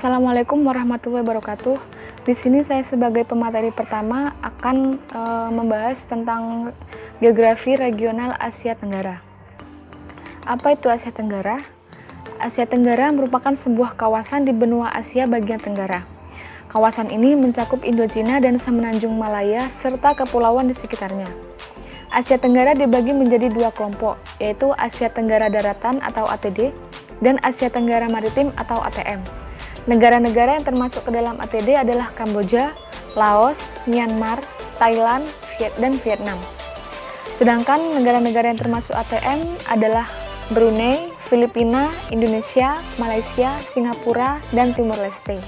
Assalamualaikum warahmatullahi wabarakatuh. Di sini saya sebagai pemateri pertama akan membahas tentang geografi regional Asia Tenggara. Apa itu Asia Tenggara? Asia Tenggara merupakan sebuah kawasan di benua Asia bagian tenggara. Kawasan ini mencakup Indochina dan Semenanjung Malaya serta kepulauan di sekitarnya. Asia Tenggara dibagi menjadi dua kelompok, yaitu Asia Tenggara Daratan atau ATD dan Asia Tenggara Maritim atau ATM. Negara-negara yang termasuk ke dalam ATD adalah Kamboja, Laos, Myanmar, Thailand, dan Vietnam. Sedangkan negara-negara yang termasuk ATM adalah Brunei, Filipina, Indonesia, Malaysia, Singapura, dan Timor Leste.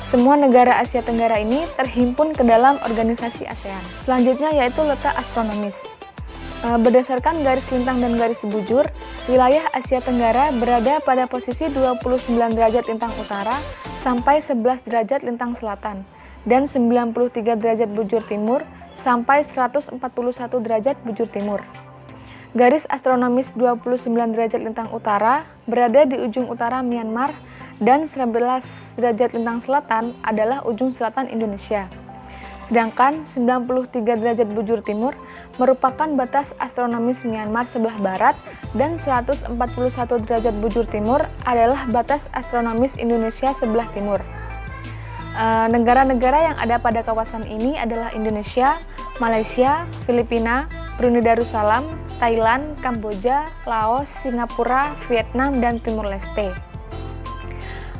Semua negara Asia Tenggara ini terhimpun ke dalam organisasi ASEAN. Selanjutnya yaitu letak astronomis. Berdasarkan garis lintang dan garis bujur, wilayah Asia Tenggara berada pada posisi 29 derajat lintang utara sampai 11 derajat lintang selatan dan 93 derajat bujur timur sampai 141 derajat bujur timur. Garis astronomis 29 derajat lintang utara berada di ujung utara Myanmar dan 11 derajat lintang selatan adalah ujung selatan Indonesia. Sedangkan 93 derajat bujur timur merupakan batas astronomis Myanmar sebelah barat dan 141 derajat bujur timur adalah batas astronomis Indonesia sebelah timur. Negara-negara yang ada pada kawasan ini adalah Indonesia, Malaysia, Filipina, Brunei Darussalam, Thailand, Kamboja, Laos, Singapura, Vietnam, dan Timor Leste.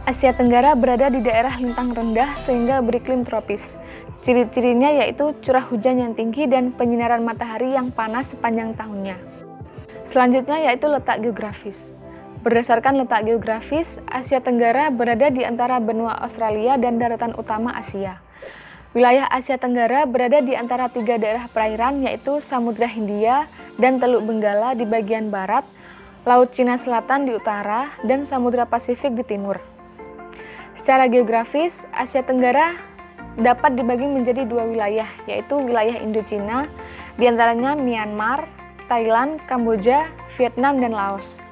Asia Tenggara berada di daerah lintang rendah sehingga beriklim tropis. Ciri-cirinya yaitu curah hujan yang tinggi dan penyinaran matahari yang panas sepanjang tahunnya. Selanjutnya yaitu letak geografis. Berdasarkan letak geografis, Asia Tenggara berada di antara benua Australia dan daratan utama Asia. Wilayah Asia Tenggara berada di antara tiga daerah perairan yaitu Samudra Hindia dan Teluk Benggala di bagian barat, Laut Cina Selatan di utara, dan Samudra Pasifik di timur. Secara geografis, Asia Tenggara dapat dibagi menjadi dua wilayah, yaitu wilayah Indochina, diantaranya Myanmar, Thailand, Kamboja, Vietnam, dan Laos.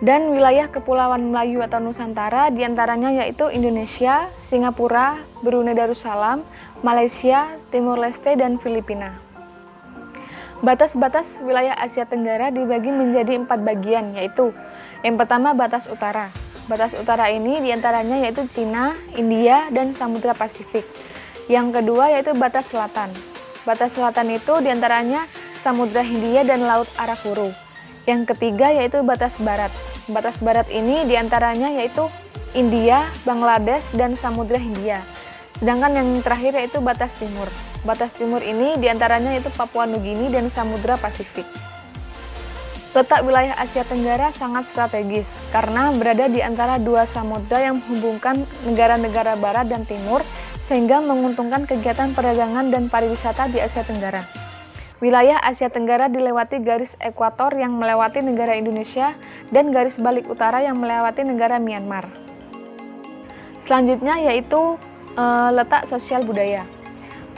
Dan wilayah Kepulauan Melayu atau Nusantara, diantaranya yaitu Indonesia, Singapura, Brunei Darussalam, Malaysia, Timor Leste, dan Filipina. Batas-batas wilayah Asia Tenggara dibagi menjadi 4 bagian, yaitu yang pertama batas utara. Batas utara ini diantaranya yaitu Cina, India, dan Samudra Pasifik. Yang kedua yaitu batas selatan. Batas selatan itu diantaranya Samudra Hindia dan Laut Arafuru. Yang ketiga yaitu batas barat. Batas barat ini diantaranya yaitu India, Bangladesh, dan Samudra Hindia. Sedangkan yang terakhir yaitu batas timur. Batas timur ini diantaranya yaitu Papua Nugini dan Samudra Pasifik. Letak wilayah Asia Tenggara sangat strategis karena berada di antara dua samudra yang menghubungkan negara-negara barat dan timur sehingga menguntungkan kegiatan perdagangan dan pariwisata di Asia Tenggara. Wilayah Asia Tenggara dilewati garis ekuator yang melewati negara Indonesia dan garis balik utara yang melewati negara Myanmar. Selanjutnya yaitu letak sosial budaya.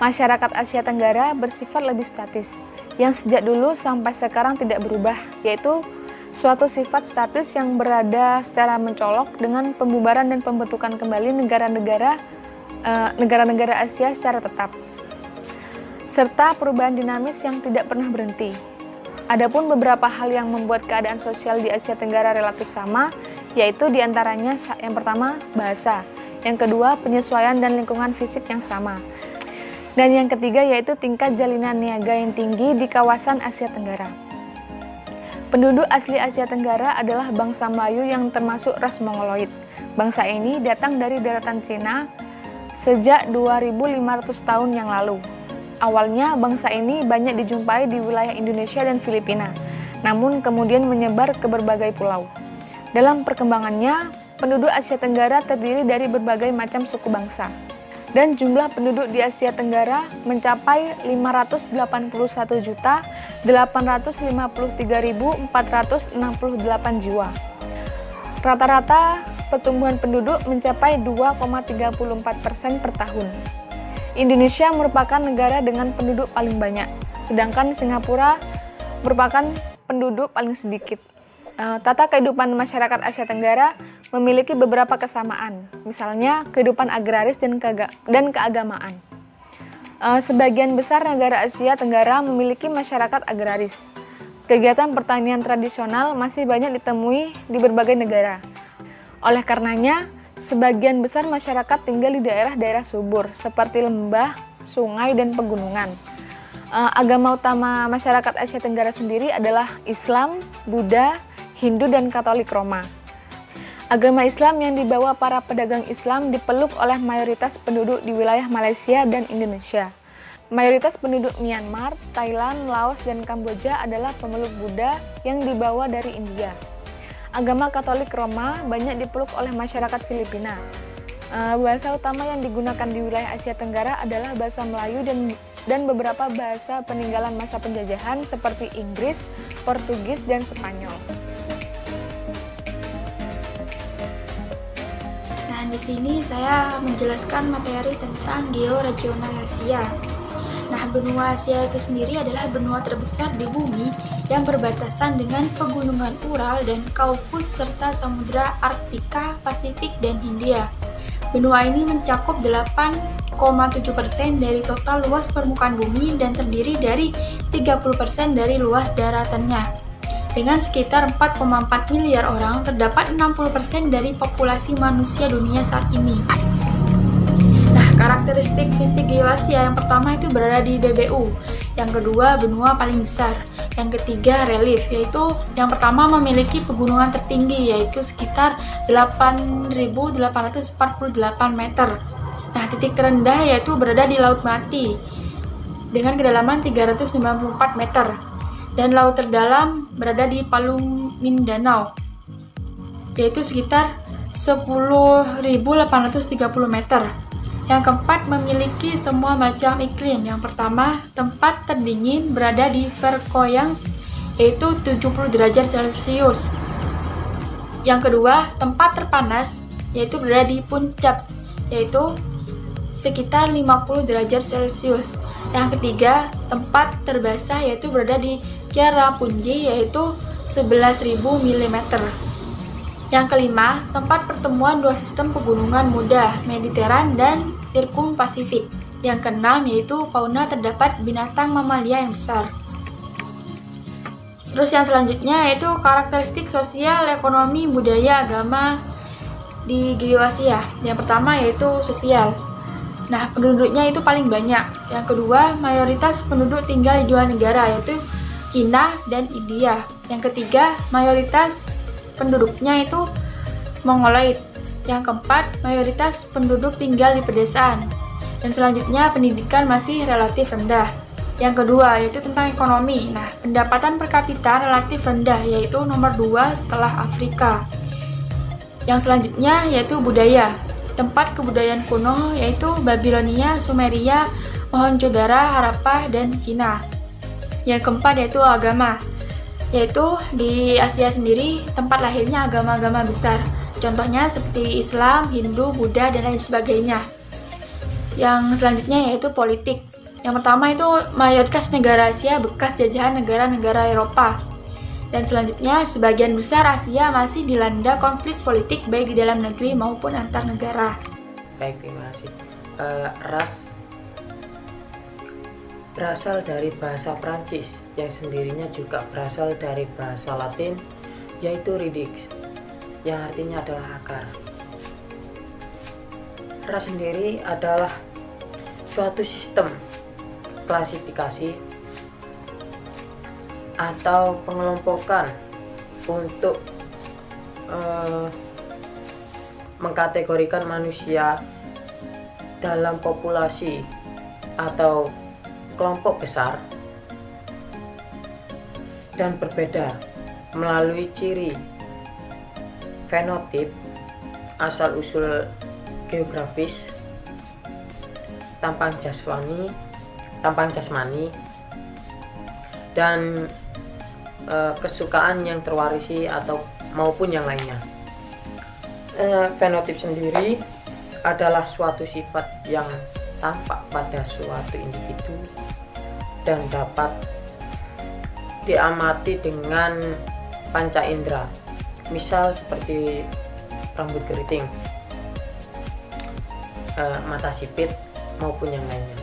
Masyarakat Asia Tenggara bersifat lebih statis, yang sejak dulu sampai sekarang tidak berubah, yaitu suatu sifat statis yang berada secara mencolok dengan pembubaran dan pembentukan kembali negara-negara Asia secara tetap, serta perubahan dinamis yang tidak pernah berhenti. Adapun beberapa hal yang membuat keadaan sosial di Asia Tenggara relatif sama, yaitu diantaranya yang pertama bahasa, yang kedua penyesuaian dan lingkungan fisik yang sama, dan yang ketiga yaitu tingkat jalinan niaga yang tinggi di kawasan Asia Tenggara. Penduduk asli Asia Tenggara adalah bangsa Melayu yang termasuk ras Mongoloid. Bangsa ini datang dari daratan Cina sejak 2500 tahun yang lalu. Awalnya bangsa ini banyak dijumpai di wilayah Indonesia dan Filipina, namun kemudian menyebar ke berbagai pulau. Dalam perkembangannya, penduduk Asia Tenggara terdiri dari berbagai macam suku bangsa. Dan jumlah penduduk di Asia Tenggara mencapai 581.853.468 jiwa. Rata-rata pertumbuhan penduduk mencapai 2,34% per tahun. Indonesia merupakan negara dengan penduduk paling banyak, sedangkan Singapura merupakan penduduk paling sedikit. Tata kehidupan masyarakat Asia Tenggara memiliki beberapa kesamaan, misalnya kehidupan agraris dan keagamaan. Sebagian besar negara Asia Tenggara memiliki masyarakat agraris. Kegiatan pertanian tradisional masih banyak ditemui di berbagai negara. Oleh karenanya, sebagian besar masyarakat tinggal di daerah-daerah subur seperti lembah, sungai, dan pegunungan. Agama utama masyarakat Asia Tenggara sendiri adalah Islam, Buddha, Hindu, dan Katolik Roma. Agama Islam yang dibawa para pedagang Islam dipeluk oleh mayoritas penduduk di wilayah Malaysia dan Indonesia. Mayoritas penduduk Myanmar, Thailand, Laos, dan Kamboja adalah pemeluk Buddha yang dibawa dari India. Agama Katolik Roma banyak dipeluk oleh masyarakat Filipina. Bahasa utama yang digunakan di wilayah Asia Tenggara adalah bahasa Melayu dan beberapa bahasa peninggalan masa penjajahan seperti Inggris, Portugis, dan Spanyol. Nah, di sini saya menjelaskan materi tentang georegional Asia. Nah, benua Asia itu sendiri adalah benua terbesar di bumi yang berbatasan dengan pegunungan Ural dan Kaukasus serta Samudra Arktika, Pasifik, dan Hindia. Benua ini mencakup 8,7% dari total luas permukaan bumi dan terdiri dari 30% dari luas daratannya. Dengan sekitar 4,4 miliar orang, terdapat 60% dari populasi manusia dunia saat ini. Karakteristik fisik Geoasia yang pertama itu berada di BBU, yang kedua benua paling besar, yang ketiga relief, yaitu yang pertama memiliki pegunungan tertinggi yaitu sekitar 8.848 meter. Nah, titik terendah yaitu berada di Laut Mati dengan kedalaman 394 meter dan laut terdalam berada di Palu Mindanao yaitu sekitar 10.830 meter. Yang keempat, memiliki semua macam iklim. Yang pertama, tempat terdingin berada di Verkhoyansk, yaitu 70 derajat Celcius. Yang kedua, tempat terpanas, yaitu berada di Puncak, yaitu sekitar 50 derajat Celcius. Yang ketiga, tempat terbasah, yaitu berada di Cherrapunji, yaitu 11.000 mm. Yang kelima, tempat pertemuan dua sistem pegunungan muda, Mediteran dan Sirkum-Pasifik. Yang keenam, yaitu fauna terdapat binatang mamalia yang besar. Terus yang selanjutnya yaitu karakteristik sosial, ekonomi, budaya, agama di Geoasia. Yang pertama yaitu sosial. Nah, penduduknya itu paling banyak. Yang kedua, mayoritas penduduk tinggal di dua negara yaitu Cina dan India. Yang ketiga, mayoritas penduduknya itu Mongoloid. Yang keempat, mayoritas penduduk tinggal di pedesaan. Dan selanjutnya, pendidikan masih relatif rendah. Yang kedua, yaitu tentang ekonomi. Nah, pendapatan per kapita relatif rendah, yaitu nomor 2 setelah Afrika. Yang selanjutnya, yaitu budaya. Tempat kebudayaan kuno, yaitu Babilonia, Sumeria, Mohenjo-daro, Harappa, dan Cina. Yang keempat, yaitu agama. Yaitu di Asia sendiri tempat lahirnya agama-agama besar. Contohnya seperti Islam, Hindu, Buddha, dan lain sebagainya. Yang selanjutnya yaitu politik. Yang pertama itu mayoritas negara Asia bekas jajahan negara-negara Eropa. Dan selanjutnya sebagian besar Asia masih dilanda konflik politik baik di dalam negeri maupun antar negara. Baik, terima kasih. Ras berasal dari bahasa Prancis yang sendirinya juga berasal dari bahasa Latin yaitu ridix yang artinya adalah akar. Ras sendiri adalah suatu sistem klasifikasi atau pengelompokan untuk mengkategorikan manusia dalam populasi atau kelompok besar dan berbeda melalui ciri fenotip, asal-usul geografis, tampang jasmani, dan kesukaan yang terwarisi atau maupun yang lainnya. Fenotip sendiri adalah suatu sifat yang tampak pada suatu individu dan dapat diamati dengan panca indera, misal seperti rambut keriting, mata sipit, maupun yang lainnya.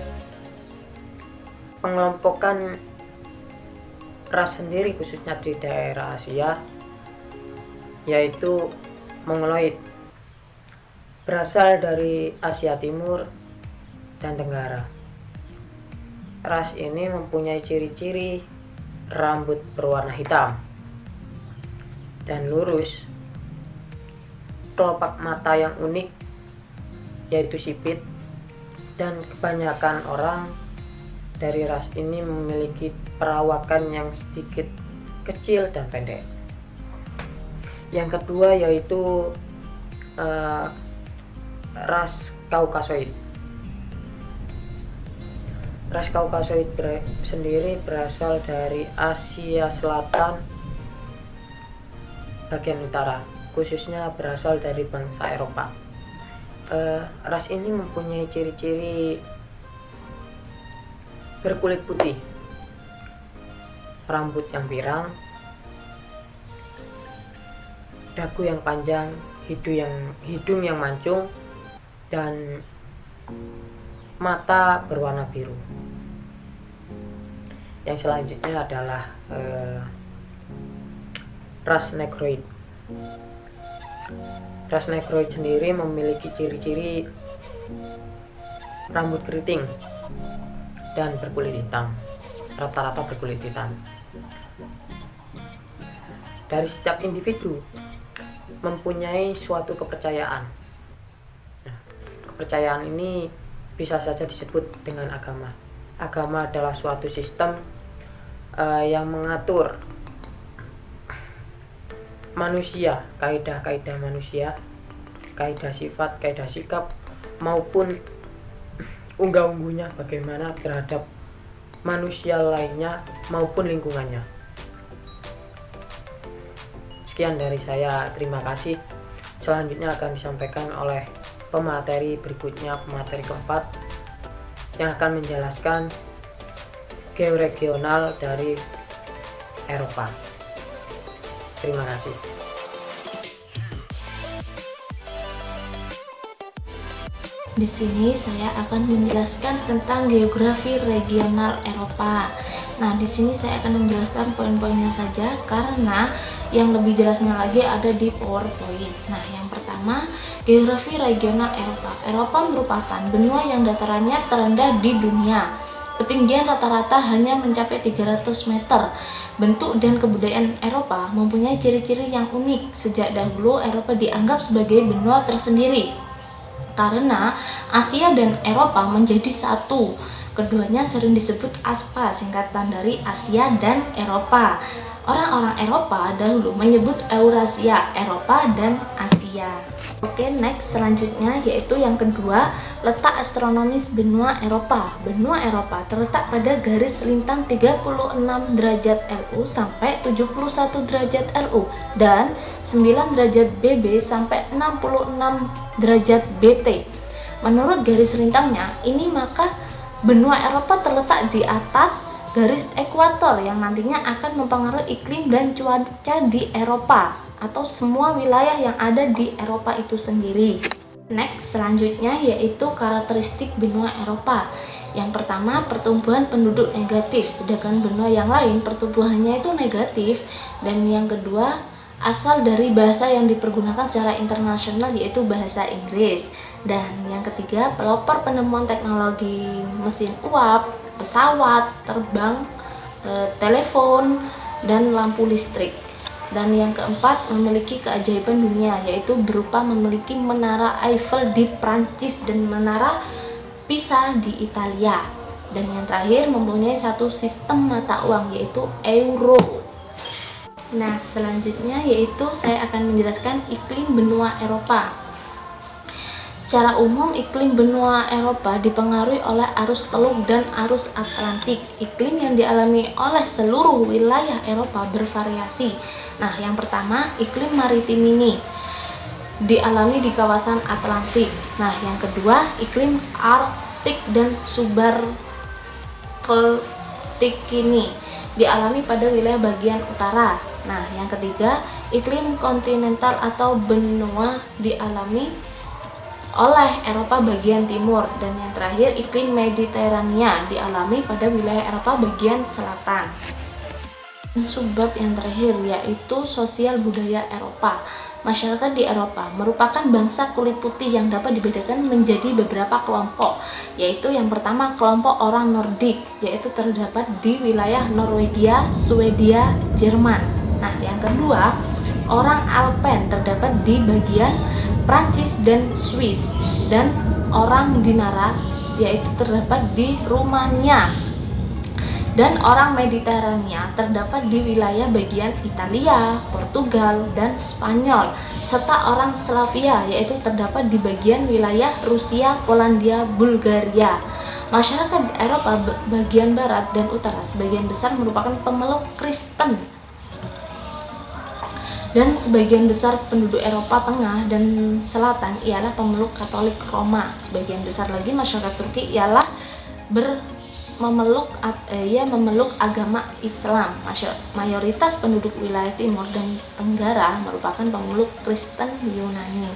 Pengelompokan ras sendiri khususnya di daerah Asia yaitu Mongoloid, berasal dari Asia Timur dan Tenggara. Ras ini mempunyai ciri-ciri rambut berwarna hitam dan lurus, kelopak mata yang unik yaitu sipit, dan kebanyakan orang dari ras ini memiliki perawakan yang sedikit kecil dan pendek. Yang kedua yaitu ras Kaukasoid. Ras Kaukasoid sendiri berasal dari Asia Selatan bagian utara, khususnya berasal dari bangsa Eropa. Ras ini mempunyai ciri-ciri berkulit putih, rambut yang pirang, dagu yang panjang, hidung yang mancung, dan mata berwarna biru. Yang selanjutnya adalah ras Negroid. Ras Negroid sendiri memiliki ciri-ciri rambut keriting dan berkulit hitam, rata-rata berkulit hitam. Dari setiap individu mempunyai suatu kepercayaan. Nah, kepercayaan ini bisa saja disebut dengan agama. Agama adalah suatu sistem yang mengatur manusia, kaidah-kaidah manusia, kaidah sifat, kaidah sikap, maupun unggah-ungguhnya bagaimana terhadap manusia lainnya maupun lingkungannya. Sekian dari saya, terima kasih. Selanjutnya akan disampaikan oleh pemateri berikutnya, pemateri keempat, yang akan menjelaskan georegional dari Eropa. Terima kasih. Di sini saya akan menjelaskan tentang geografi regional Eropa. Nah, di sini saya akan menjelaskan poin-poinnya saja karena yang lebih jelasnya lagi ada di PowerPoint. Nah, yang pertama, geografi regional Eropa. Eropa merupakan benua yang datarannya terendah di dunia. Ketinggian rata-rata hanya mencapai 300 meter. Bentuk dan kebudayaan Eropa mempunyai ciri-ciri yang unik. Sejak dahulu, Eropa dianggap sebagai benua tersendiri karena Asia dan Eropa menjadi satu. Keduanya sering disebut ASPA, singkatan dari Asia dan Eropa. Orang-orang Eropa dahulu menyebut Eurasia, Eropa dan Asia. Oke, next selanjutnya yaitu yang kedua, letak astronomis benua Eropa. Benua Eropa terletak pada garis lintang 36 derajat LU sampai 71 derajat LU dan 9 derajat BB sampai 66 derajat BT. Menurut garis lintangnya ini, maka benua Eropa terletak di atas garis ekuator yang nantinya akan mempengaruhi iklim dan cuaca di Eropa atau semua wilayah yang ada di Eropa itu sendiri. Next, selanjutnya yaitu karakteristik benua Eropa. Yang pertama, pertumbuhan penduduk negatif, sedangkan benua yang lain pertumbuhannya itu negatif. Dan yang kedua, asal dari bahasa yang dipergunakan secara internasional yaitu bahasa Inggris. Dan yang ketiga, pelopor penemuan teknologi mesin uap, pesawat, terbang, telepon, dan lampu listrik. Dan yang keempat, memiliki keajaiban dunia, yaitu berupa memiliki menara Eiffel di Prancis dan menara Pisa di Italia. Dan yang terakhir, mempunyai satu sistem mata uang, yaitu euro. Nah, selanjutnya yaitu saya akan menjelaskan iklim benua Eropa. Secara umum, iklim benua Eropa dipengaruhi oleh arus teluk dan arus Atlantik. Iklim yang dialami oleh seluruh wilayah Eropa bervariasi. Nah, yang pertama, iklim maritim ini dialami di kawasan Atlantik. Nah, yang kedua, iklim Arktik dan subarktik ini dialami pada wilayah bagian utara. Nah, yang ketiga, iklim kontinental atau benua dialami oleh Eropa bagian timur, dan yang terakhir iklim Mediterania dialami pada wilayah Eropa bagian selatan. Subbab yang terakhir yaitu sosial budaya Eropa. Masyarakat di Eropa merupakan bangsa kulit putih yang dapat dibedakan menjadi beberapa kelompok, yaitu yang pertama kelompok orang Nordik, yaitu terdapat di wilayah Norwegia, Swedia, Jerman. Nah, yang kedua orang Alpen terdapat di bagian Prancis dan Swiss, dan orang Dinara yaitu terdapat di Rumania. Dan orang Mediterania terdapat di wilayah bagian Italia, Portugal, dan Spanyol, serta orang Slavia yaitu terdapat di bagian wilayah Rusia, Polandia, Bulgaria. Masyarakat Eropa bagian barat dan utara sebagian besar merupakan pemeluk Kristen, dan sebagian besar penduduk Eropa Tengah dan Selatan ialah pemeluk Katolik Roma. Sebagian besar lagi masyarakat Turki ialah memeluk agama Islam. Mayoritas penduduk wilayah timur dan tenggara merupakan pemeluk Kristen Yunani.